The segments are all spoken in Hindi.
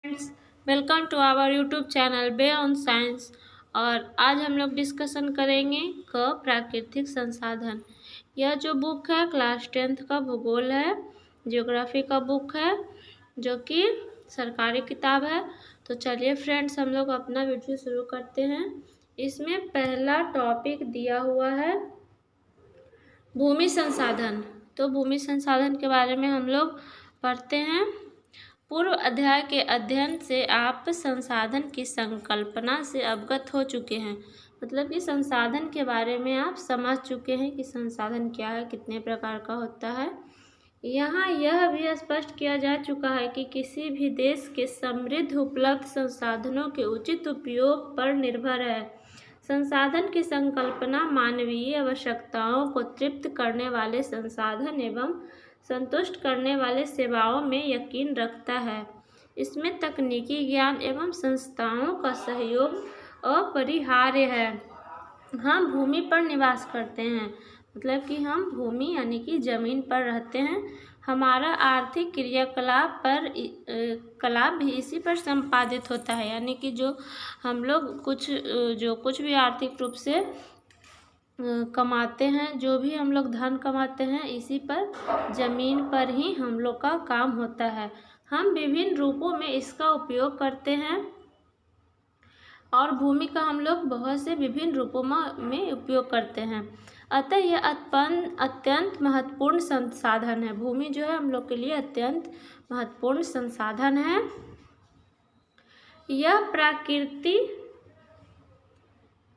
Friends, welcome to our YouTube channel be on science. और आज हम लोग डिस्कशन करेंगे प्राकृतिक संसाधन। यह जो बुक है क्लास 10th का भूगोल है, ज्योग्राफी का बुक है, जो कि सरकारी किताब है। तो चलिए फ्रेंड्स, हम लोग अपना वीडियो शुरू करते हैं। इसमें पहला टॉपिक दिया हुआ है भूमि संसाधन। तो भूमि संसाधन के बारे में हम लोग पढ़ते हैं। पूर्व अध्याय के अध्ययन से आप संसाधन की संकल्पना से अवगत हो चुके हैं। मतलब कि संसाधन के बारे में आप समझ चुके हैं कि संसाधन क्या है, कितने प्रकार का होता है। यहाँ यह भी स्पष्ट किया जा चुका है कि किसी भी देश के समृद्ध उपलब्ध संसाधनों के उचित उपयोग पर निर्भर है। संसाधन की संकल्पना मानवीय आवश्यकताओं को तृप्त करने वाले संसाधन एवं संतुष्ट करने वाले सेवाओं में यकीन रखता है। इसमें तकनीकी ज्ञान एवं संस्थाओं का सहयोग अपरिहार्य है। हम भूमि पर निवास करते हैं, मतलब कि हम भूमि यानी कि जमीन पर रहते हैं। हमारा आर्थिक क्रियाकलाप भी इसी पर संपादित होता है। यानी कि जो हम लोग कुछ भी आर्थिक रूप से कमाते हैं, जो भी हम लोग धन कमाते हैं, इसी पर ज़मीन पर ही हम लोग का काम होता है। हम विभिन्न रूपों में इसका उपयोग करते हैं और भूमि का हम लोग बहुत से विभिन्न रूपों में उपयोग करते हैं। अतः यह अत्यंत महत्वपूर्ण संसाधन है। भूमि जो है हम लोग के लिए अत्यंत महत्वपूर्ण संसाधन है। यह प्रकृति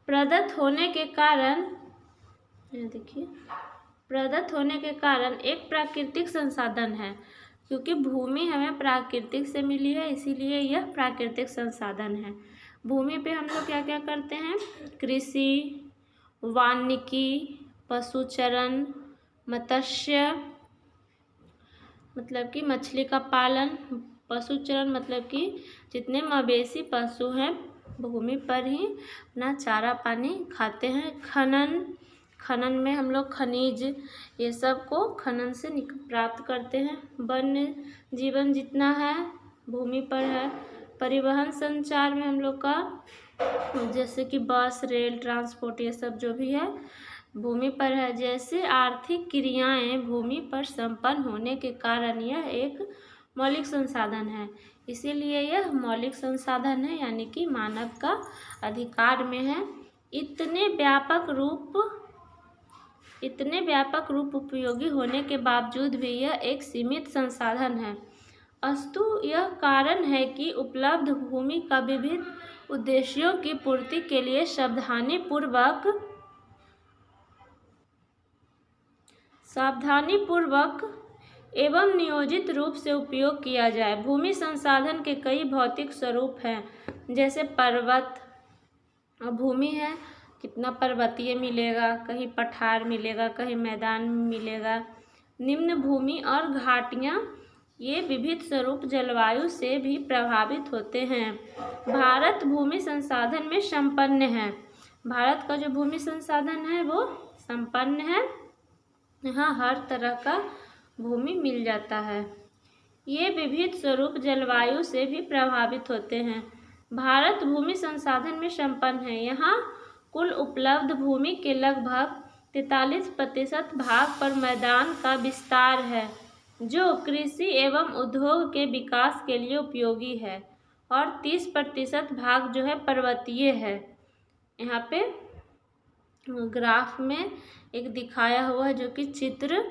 प्रदत्त होने के कारण एक प्राकृतिक संसाधन है। क्योंकि भूमि हमें प्राकृतिक से मिली है, इसीलिए यह प्राकृतिक संसाधन है। भूमि पे हम लोग क्या क्या करते हैं? कृषि, वानिकी, पशुचरण, मत्स्य मतलब कि मछली का पालन, पशुचरण मतलब कि जितने मवेशी पशु हैं भूमि पर ही अपना चारा पानी खाते हैं। खनन में हम लोग खनिज ये सब को खनन से प्राप्त करते हैं। वन्य जीवन जितना है भूमि पर है। परिवहन संचार में हम लोग का जैसे कि बस, रेल, ट्रांसपोर्ट ये सब जो भी है भूमि पर है। जैसे आर्थिक क्रियाएं भूमि पर संपन्न होने के कारण यह एक मौलिक संसाधन है। इसीलिए यह मौलिक संसाधन है, यानी कि मानव का अधिकार में है। इतने व्यापक रूप उपयोगी होने के बावजूद भी यह एक सीमित संसाधन है। अस्तु यह कारण है कि उपलब्ध भूमि का विविध उद्देश्यों की पूर्ति के लिए सावधानीपूर्वक एवं नियोजित रूप से उपयोग किया जाए। भूमि संसाधन के कई भौतिक स्वरूप हैं, जैसे पर्वत। भूमि है, कितना पर्वतीय मिलेगा, कहीं पठार मिलेगा, कहीं मैदान मिलेगा। निम्न भूमि और घाटियाँ ये विविध स्वरूप जलवायु से भी प्रभावित होते हैं। भारत भूमि संसाधन में संपन्न है। भारत का जो भूमि संसाधन है वो संपन्न है। यहाँ हर तरह का भूमि मिल जाता है। ये विविध स्वरूप जलवायु से भी प्रभावित होते हैं। भारत भूमि संसाधन में संपन्न है। यहाँ कुल उपलब्ध भूमि के लगभग 43% भाग पर मैदान का विस्तार है, जो कृषि एवं उद्योग के विकास के लिए उपयोगी है, और 30% भाग जो है पर्वतीय है। यहाँ पे ग्राफ में एक दिखाया हुआ है, जो कि चित्र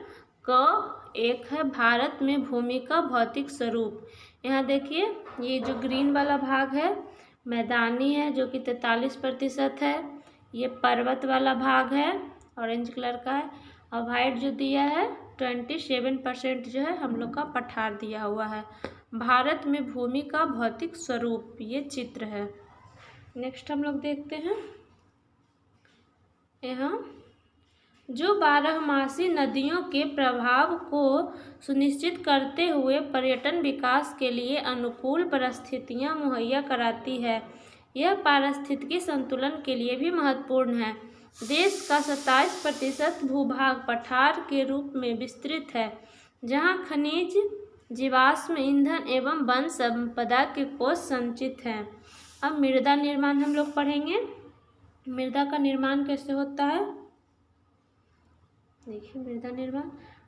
का एक है भारत में भूमि का भौतिक स्वरूप। यहाँ देखिए, ये जो ग्रीन वाला भाग है मैदानी है, जो कि 43% है। ये पर्वत वाला भाग है, ऑरेंज कलर का है। और वाइट जो दिया है 27% जो है हम लोग का पठार दिया हुआ है। भारत में भूमि का भौतिक स्वरूप ये चित्र है। नेक्स्ट हम लोग देखते हैं। यहाँ जो बारहमासी नदियों के प्रभाव को सुनिश्चित करते हुए पर्यटन विकास के लिए अनुकूल परिस्थितियां मुहैया कराती है। यह पारिस्थितिकी संतुलन के लिए भी महत्वपूर्ण है। देश का 27% भूभाग पठार के रूप में विस्तृत है, जहां खनिज जीवाश्म ईंधन एवं वन संपदा के कोष संचित हैं। अब मृदा निर्माण हम लोग पढ़ेंगे। मृदा का निर्माण कैसे होता है, देखिए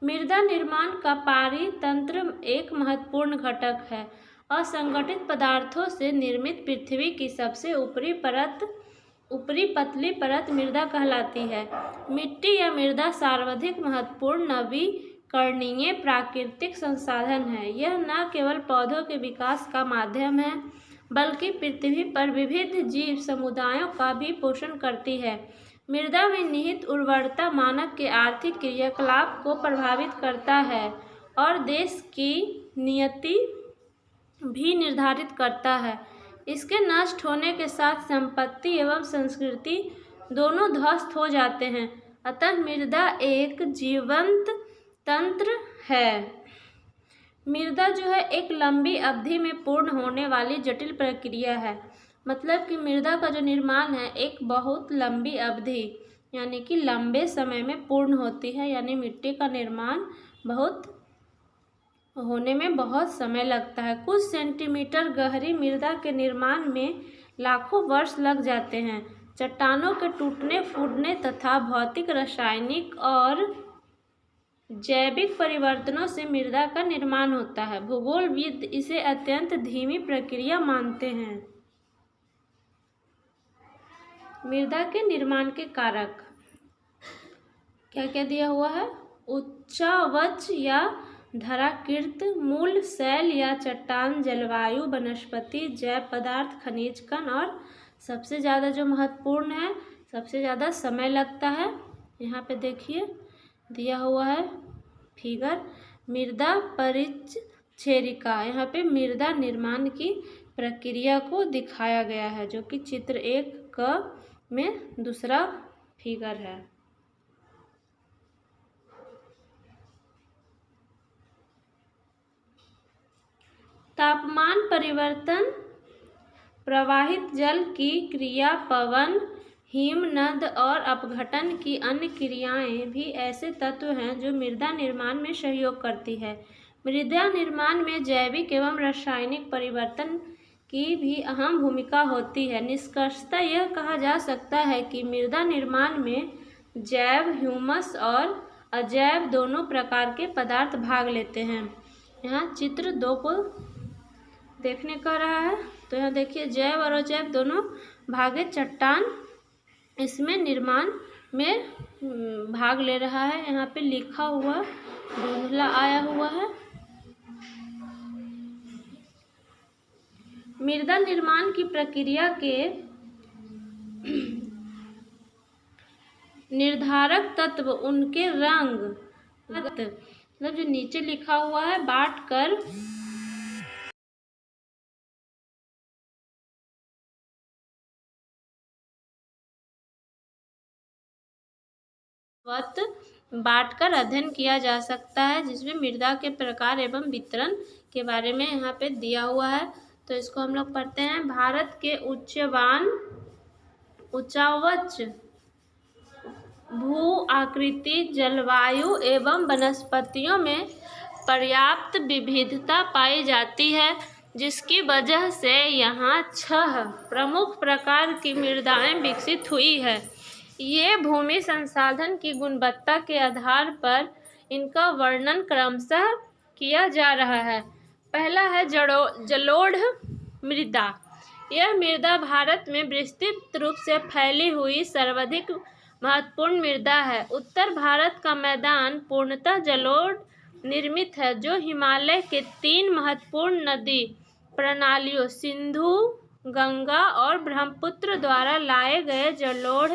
मृदा निर्माण का पारितंत्र एक महत्वपूर्ण घटक है। असंगठित पदार्थों से निर्मित पृथ्वी की सबसे ऊपरी पतली परत मृदा कहलाती है। मिट्टी या मृदा सर्वाधिक महत्वपूर्ण नवीकरणीय प्राकृतिक संसाधन है। यह न केवल पौधों के विकास का माध्यम है, बल्कि पृथ्वी पर विविध जीव समुदायों का भी पोषण करती है। मृदा में निहित उर्वरता मानव के आर्थिक क्रियाकलाप को प्रभावित करता है और देश की नियति भी निर्धारित करता है। इसके नष्ट होने के साथ संपत्ति एवं संस्कृति दोनों ध्वस्त हो जाते हैं। अतः मृदा एक जीवंत तंत्र है। मृदा जो है एक लंबी अवधि में पूर्ण होने वाली जटिल प्रक्रिया है। मतलब कि मृदा का जो निर्माण है एक बहुत लंबी अवधि यानी कि लंबे समय में पूर्ण होती है, यानी मिट्टी का निर्माण होने में बहुत समय लगता है। कुछ सेंटीमीटर गहरी मृदा के निर्माण में लाखों वर्ष लग जाते हैं। चट्टानों के टूटने फूटने तथा भौतिक, रासायनिक और जैविक परिवर्तनों से मृदा का निर्माण होता है। भूगोलविद इसे अत्यंत धीमी प्रक्रिया मानते हैं। मृदा के निर्माण के कारक क्या क्या दिया हुआ है, उच्चावच या धराकृत, मूल, शैल या चट्टान, जलवायु, वनस्पति, जैव पदार्थ, खनिज कण और सबसे ज़्यादा जो महत्वपूर्ण है, सबसे ज़्यादा समय लगता है। यहाँ पे देखिए दिया हुआ है फिगर, मृदा परिच्छेदिका। यहाँ पे मृदा निर्माण की प्रक्रिया को दिखाया गया है, जो कि चित्र 1 में दूसरा फिगर है। तापमान परिवर्तन, प्रवाहित जल की क्रिया, पवन, हिमनद और अपघटन की अन्य क्रियाएं भी ऐसे तत्व हैं जो मृदा निर्माण में सहयोग करती है। मृदा निर्माण में जैविक एवं रासायनिक परिवर्तन की भी अहम भूमिका होती है। निष्कर्षतः यह कहा जा सकता है कि मृदा निर्माण में जैव, ह्यूमस और अजैव दोनों प्रकार के पदार्थ भाग लेते हैं। यहाँ चित्र 2 को देखने का रहा है, तो यहाँ देखिए जैव और अजैव दोनों भागे चट्टान इसमें निर्माण में भाग ले रहा है। यहाँ पे लिखा हुआ धुंधला आया हुआ है। मृदा निर्माण की प्रक्रिया के निर्धारक तत्व उनके रंग, मतलब जो नीचे लिखा हुआ है बांट कर अध्ययन किया जा सकता है, जिसमें मृदा के प्रकार एवं वितरण के बारे में यहाँ पे दिया हुआ है। तो इसको हम लोग पढ़ते हैं। भारत के उच्चावच भू आकृति, जलवायु एवं वनस्पतियों में पर्याप्त विविधता पाई जाती है, जिसकी वजह से यहाँ 6 प्रमुख प्रकार की मृदाएं विकसित हुई है। ये भूमि संसाधन की गुणवत्ता के आधार पर इनका वर्णन क्रमशः किया जा रहा है। पहला है जलोढ़ मृदा। यह मृदा भारत में विस्तृत रूप से फैली हुई सर्वाधिक महत्वपूर्ण मृदा है। उत्तर भारत का मैदान पूर्णतः जलोढ़ निर्मित है, जो हिमालय के 3 महत्वपूर्ण नदी प्रणालियों सिंधु, गंगा और ब्रह्मपुत्र द्वारा लाए गए जलोढ़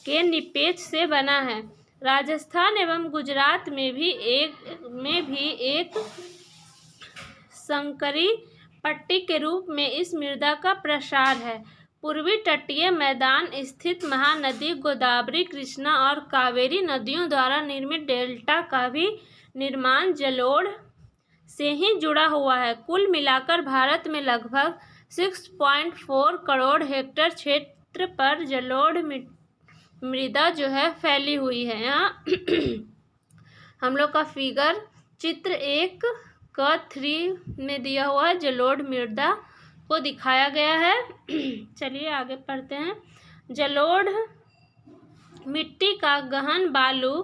के निपेच से बना है। राजस्थान एवं गुजरात में भी एक संकरी पट्टी के रूप में इस मृदा का प्रसार है। पूर्वी तटीय मैदान स्थित महानदी गोदावरी, कृष्णा और कावेरी नदियों द्वारा निर्मित डेल्टा का भी निर्माण जलोढ़ से ही जुड़ा हुआ है। कुल मिलाकर भारत में लगभग 6.4 करोड़ हेक्टेयर क्षेत्र पर जलोढ़ मृदा जो है फैली हुई है। यहाँ हम लोग का फिगर चित्र 1 क3 में दिया हुआ है जलोढ़ मृदा को दिखाया गया है। चलिए आगे पढ़ते हैं। जलोढ़ मिट्टी का गहन बालू,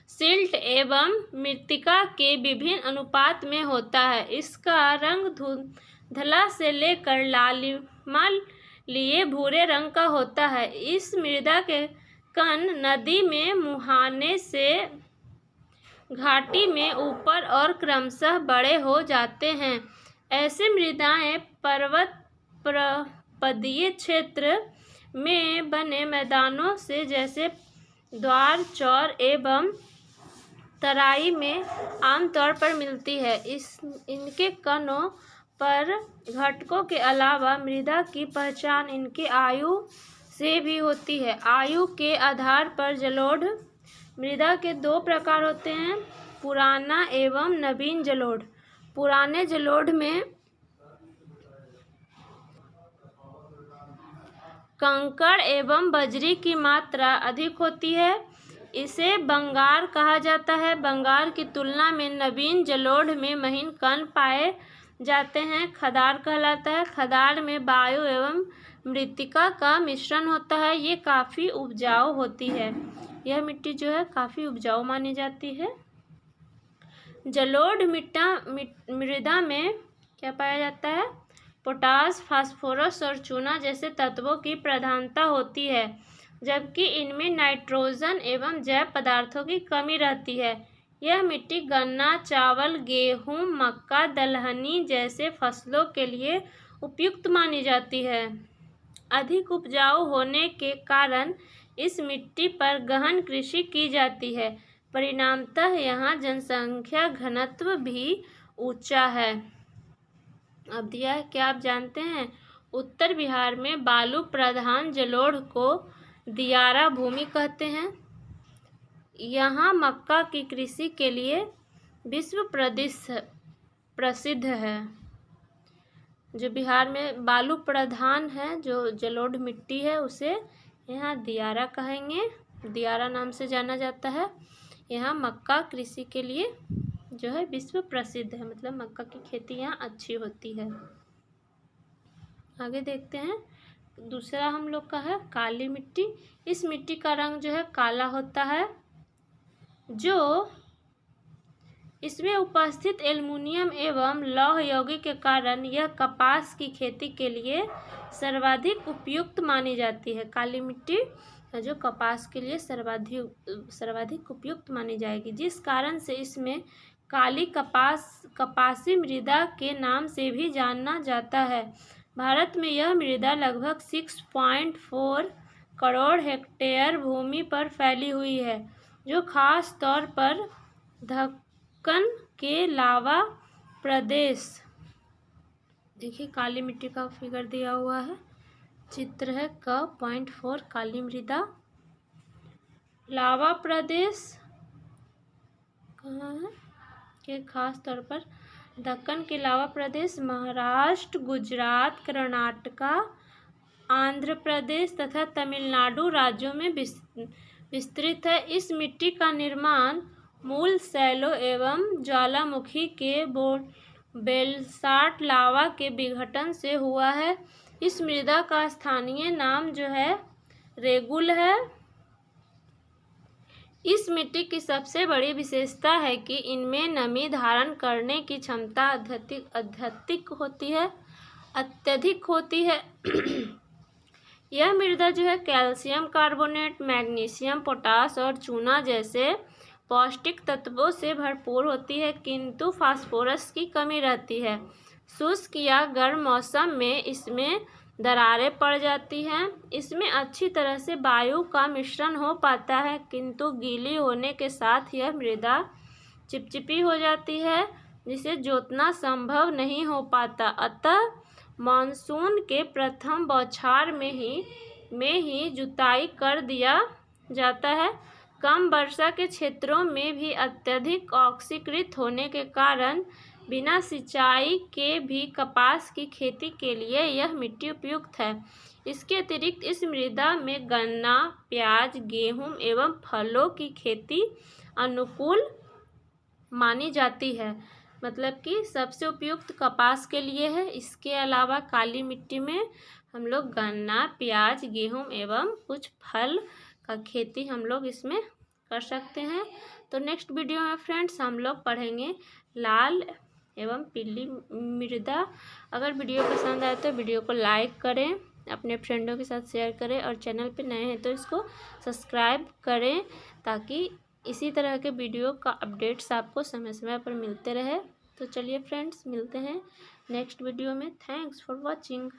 सिल्ट एवं मृत्तिका के विभिन्न अनुपात में होता है। इसका रंग धुंधला से लेकर लालिमा लिए भूरे रंग का होता है। इस मृदा के कण नदी में मुहाने से घाटी में ऊपर और क्रमशः बड़े हो जाते हैं। ऐसे मृदाएं पर्वत पर्वतीय क्षेत्र में बने मैदानों से जैसे द्वार, चौर एवं तराई में आमतौर पर मिलती है। इनके कणों पर घटकों के अलावा मृदा की पहचान इनकी आयु से भी होती है। आयु के आधार पर जलोढ़ मृदा के दो प्रकार होते हैं, पुराना एवं नवीन जलोढ़। पुराने जलोढ़ में कंकड़ एवं बजरी की मात्रा अधिक होती है। इसे बंगार कहा जाता है। बंगार की तुलना में नवीन जलोढ़ में महीन कण पाए जाते हैं। खदार कहलाता है। खदार में वायु एवं मृत्तिका का मिश्रण होता है। ये काफ़ी उपजाऊ होती है। यह मिट्टी जो है काफ़ी उपजाऊ मानी जाती है। जलोढ़ मृदा में क्या पाया जाता है? पोटास, फास्फोरस और चूना जैसे तत्वों की प्रधानता होती है, जबकि इनमें नाइट्रोजन एवं जैव पदार्थों की कमी रहती है। यह मिट्टी गन्ना, चावल, गेहूं, मक्का, दलहनी जैसे फसलों के लिए उपयुक्त मानी जाती है। अधिक उपजाऊ होने के कारण इस मिट्टी पर गहन कृषि की जाती है। परिणामतः यहाँ जनसंख्या घनत्व भी ऊंचा है। अब दिया है, क्या आप जानते हैं उत्तर बिहार में बालू प्रधान जलोढ़ को दियारा भूमि कहते हैं। यहाँ मक्का की कृषि के लिए विश्व प्रसिद्ध है। जो बिहार में बालू प्रधान है, जो जलोढ़ मिट्टी है, उसे यहाँ दियारा कहेंगे। दियारा नाम से जाना जाता है। यहाँ मक्का कृषि के लिए जो है विश्व प्रसिद्ध है, मतलब मक्का की खेती यहाँ अच्छी होती है। आगे देखते हैं। दूसरा हम लोग का है काली मिट्टी। इस मिट्टी का रंग जो है काला होता है, जो इसमें उपस्थित एल्युमिनियम एवं लौह यौगिक के कारण यह कपास की खेती के लिए सर्वाधिक उपयुक्त मानी जाती है। काली मिट्टी जो कपास के लिए सर्वाधिक उपयुक्त मानी जाएगी, जिस कारण से इसमें काली कपासी मृदा के नाम से भी जाना जाता है। भारत में यह मृदा लगभग 6.4 करोड़ हेक्टेयर भूमि पर फैली हुई है, जो खास तौर पर दक्कन के लावा प्रदेश, देखिए काली मिट्टी का फिगर दिया हुआ है, चित्र है क.4 काली मृदा। लावा प्रदेश कहाँ है? के खास तौर पर दक्कन के लावा प्रदेश महाराष्ट्र, गुजरात, कर्नाटका, आंध्र प्रदेश तथा तमिलनाडु राज्यों में विस्तृत है। इस मिट्टी का निर्माण मूल शैलों एवं ज्वालामुखी के बेलसाट लावा के विघटन से हुआ है। इस मृदा का स्थानीय नाम जो है रेगुल है। इस मिट्टी की सबसे बड़ी विशेषता है कि इनमें नमी धारण करने की क्षमता अत्यधिक होती है। यह मृदा जो है कैल्शियम कार्बोनेट, मैग्नीशियम, पोटास और चूना जैसे पौष्टिक तत्वों से भरपूर होती है, किंतु फास्फोरस की कमी रहती है। शुष्क या गर्म मौसम में इसमें दरारें पड़ जाती हैं। इसमें अच्छी तरह से वायु का मिश्रण हो पाता है, किंतु गीली होने के साथ यह मृदा चिपचिपी हो जाती है, जिसे जोतना संभव नहीं हो पाता। अतः मानसून के प्रथम बौछार में ही जुताई कर दिया जाता है। कम वर्षा के क्षेत्रों में भी अत्यधिक ऑक्सीकृत होने के कारण बिना सिंचाई के भी कपास की खेती के लिए यह मिट्टी उपयुक्त है। इसके अतिरिक्त इस मृदा में गन्ना, प्याज, गेहूं एवं फलों की खेती अनुकूल मानी जाती है। मतलब कि सबसे उपयुक्त कपास के लिए है। इसके अलावा काली मिट्टी में हम लोग गन्ना, प्याज, गेहूँ एवं कुछ फल का खेती हम लोग इसमें कर सकते हैं। तो नेक्स्ट वीडियो में फ्रेंड्स हम लोग पढ़ेंगे लाल एवं पीली मृदा। अगर वीडियो पसंद आए तो वीडियो को लाइक करें, अपने फ्रेंडों के साथ शेयर करें और चैनल पे नए हैं तो इसको सब्सक्राइब करें ताकि इसी तरह के वीडियो का अपडेट्स आपको समय समय पर मिलते रहे। तो चलिए फ्रेंड्स, मिलते हैं नेक्स्ट वीडियो में। Thanks for watching.